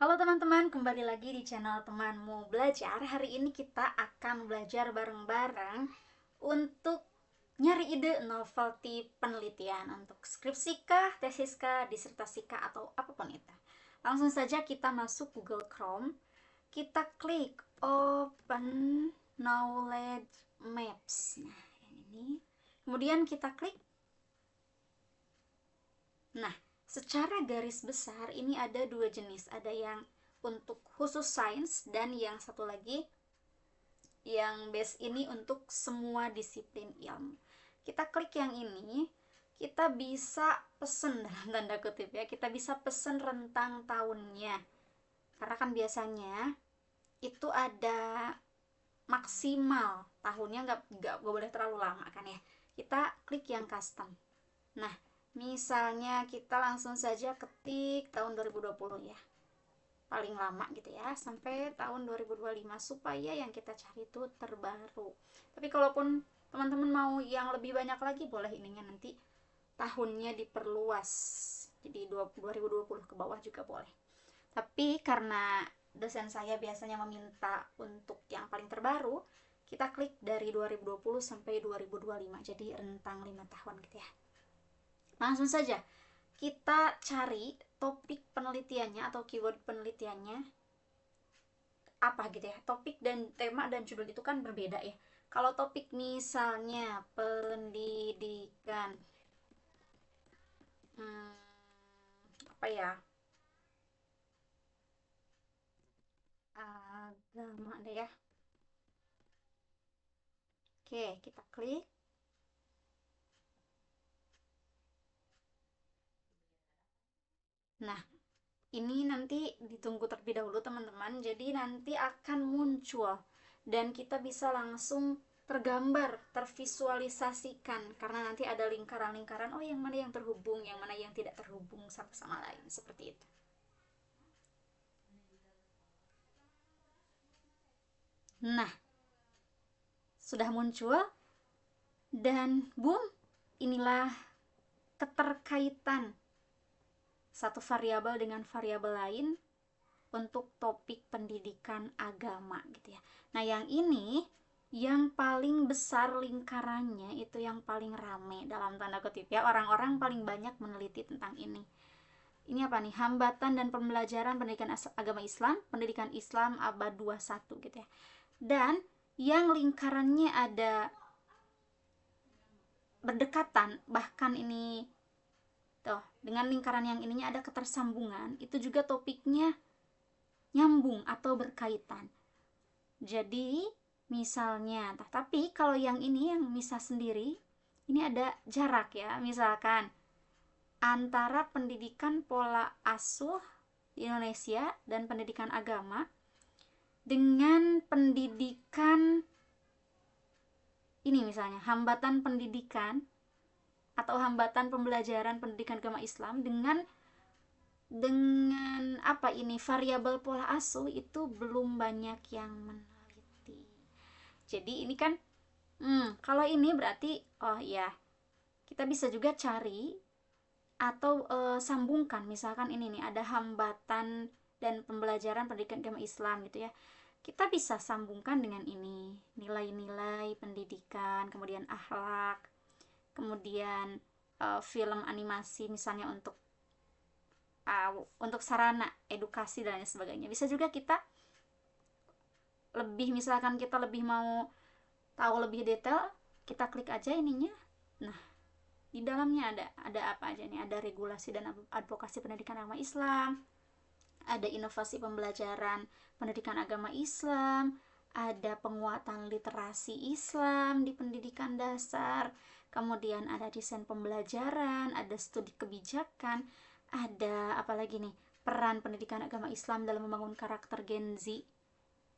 Halo teman-teman, kembali lagi di channel Temanmu Belajar. Hari ini kita akan belajar bareng-bareng untuk nyari ide novelty penelitian untuk skripsi kah, tesis kah, disertasi kah, atau apapun itu. Langsung saja kita masuk Google Chrome, kita klik Open Knowledge Maps. Nah, yang ini. Kemudian kita klik. Nah, secara garis besar ini ada dua jenis. Ada yang untuk khusus sains dan yang satu lagi yang base ini untuk semua disiplin ilmu. Kita klik yang ini, kita bisa pesen dalam tanda kutip ya. Kita bisa pesen rentang tahunnya. Karena kan biasanya itu ada maksimal tahunnya, nggak boleh terlalu lama kan ya. Kita klik yang custom. Nah, misalnya kita langsung saja ketik tahun 2020 ya. Paling lama gitu ya, sampai tahun 2025 supaya yang kita cari itu terbaru. Tapi kalaupun teman-teman mau yang lebih banyak lagi, boleh ininya nanti tahunnya diperluas. Jadi 2020 ke bawah juga boleh. Tapi karena dosen saya biasanya meminta untuk yang paling terbaru, kita klik dari 2020 sampai 2025. Jadi rentang 5 tahun gitu ya. Langsung saja kita cari topik penelitiannya atau keyword penelitiannya apa gitu ya. Topik dan tema dan judul itu kan berbeda ya. Kalau topik misalnya pendidikan, hmm, apa ya, agama deh ya. Oke, kita klik. Nah, ini nanti ditunggu terlebih dahulu teman-teman. Jadi nanti akan muncul dan kita bisa langsung tergambar, tervisualisasikan karena nanti ada lingkaran-lingkaran. Oh, yang mana yang terhubung, yang mana yang tidak terhubung satu sama lain, seperti itu. Nah, sudah muncul dan boom, inilah keterkaitan satu variabel dengan variabel lain untuk topik pendidikan agama gitu ya. Nah, yang ini yang paling besar lingkarannya, itu yang paling rame dalam tanda kutip ya. Orang-orang paling banyak meneliti tentang ini. Ini apa nih? Hambatan dan pembelajaran pendidikan agama Islam, pendidikan Islam abad 21 gitu ya. Dan yang lingkarannya ada berdekatan, bahkan ini tuh dengan lingkaran yang ininya ada ketersambungan, itu juga topiknya nyambung atau berkaitan. Jadi misalnya, tapi kalau yang ini yang misah sendiri, ini ada jarak ya. Misalkan antara pendidikan pola asuh di Indonesia dan pendidikan agama dengan pendidikan ini, misalnya hambatan pendidikan atau hambatan pembelajaran pendidikan agama Islam dengan apa ini variabel pola asuh, itu belum banyak yang meneliti. Jadi ini kan kalau ini berarti oh ya, kita bisa juga cari atau sambungkan. Misalkan ini nih ada hambatan dan pembelajaran pendidikan agama Islam gitu ya. Kita bisa sambungkan dengan ini, nilai-nilai pendidikan, kemudian akhlak, kemudian film animasi misalnya untuk sarana edukasi dan lain sebagainya. Bisa juga kita lebih, misalkan kita lebih mau tahu lebih detail, kita klik aja ininya. Nah, di dalamnya ada apa aja nih? Ada regulasi dan advokasi pendidikan agama Islam, ada inovasi pembelajaran pendidikan agama Islam, ada penguatan literasi Islam di pendidikan dasar, kemudian ada desain pembelajaran, ada studi kebijakan, ada apa lagi nih? Peran pendidikan agama Islam dalam membangun karakter Gen Z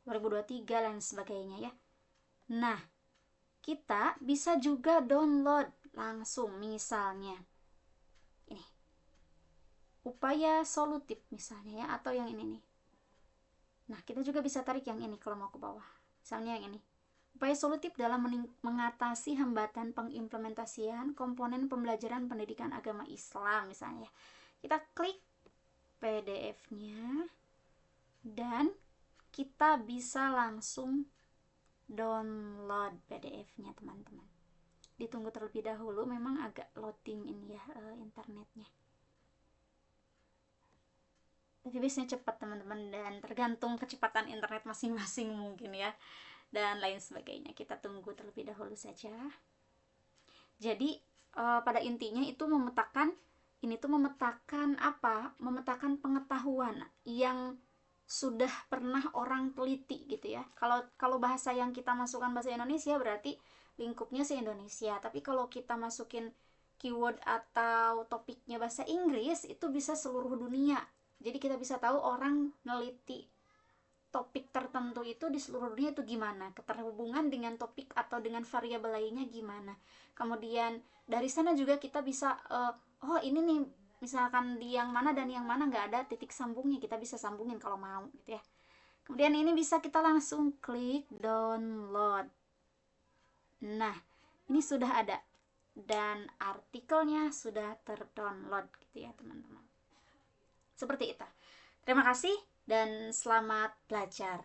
2023 dan sebagainya ya. Nah, kita bisa juga download langsung, misalnya ini upaya solutif misalnya ya, atau yang ini nih. Nah, kita juga bisa tarik yang ini kalau mau ke bawah, misalnya yang ini, upaya solutif dalam mengatasi hambatan pengimplementasian komponen pembelajaran pendidikan agama Islam misalnya. Kita klik PDF-nya. dan kita bisa langsung download PDF-nya teman-teman. Ditunggu terlebih dahulu, memang agak loading ini ya internetnya, tapi biasanya cepat teman-teman, dan tergantung kecepatan internet masing-masing mungkin ya, dan lain sebagainya. Kita tunggu terlebih dahulu saja. Jadi pada intinya itu memetakan apa? Memetakan pengetahuan yang sudah pernah orang teliti gitu ya. Kalau bahasa yang kita masukkan bahasa Indonesia berarti lingkupnya se-Indonesia. Tapi kalau kita masukin keyword atau topiknya bahasa Inggris, itu bisa seluruh dunia. Jadi kita bisa tahu orang neliti topik tertentu itu di seluruh dunia itu gimana, keterhubungan dengan topik atau dengan variabel lainnya gimana. Kemudian dari sana juga kita bisa oh ini nih, misalkan di yang mana dan yang mana nggak ada titik sambungnya, kita bisa sambungin kalau mau gitu ya. Kemudian ini bisa kita langsung klik download. Nah, ini sudah ada dan artikelnya sudah terdownload gitu ya teman-teman. Seperti itu. Terima kasih dan selamat belajar.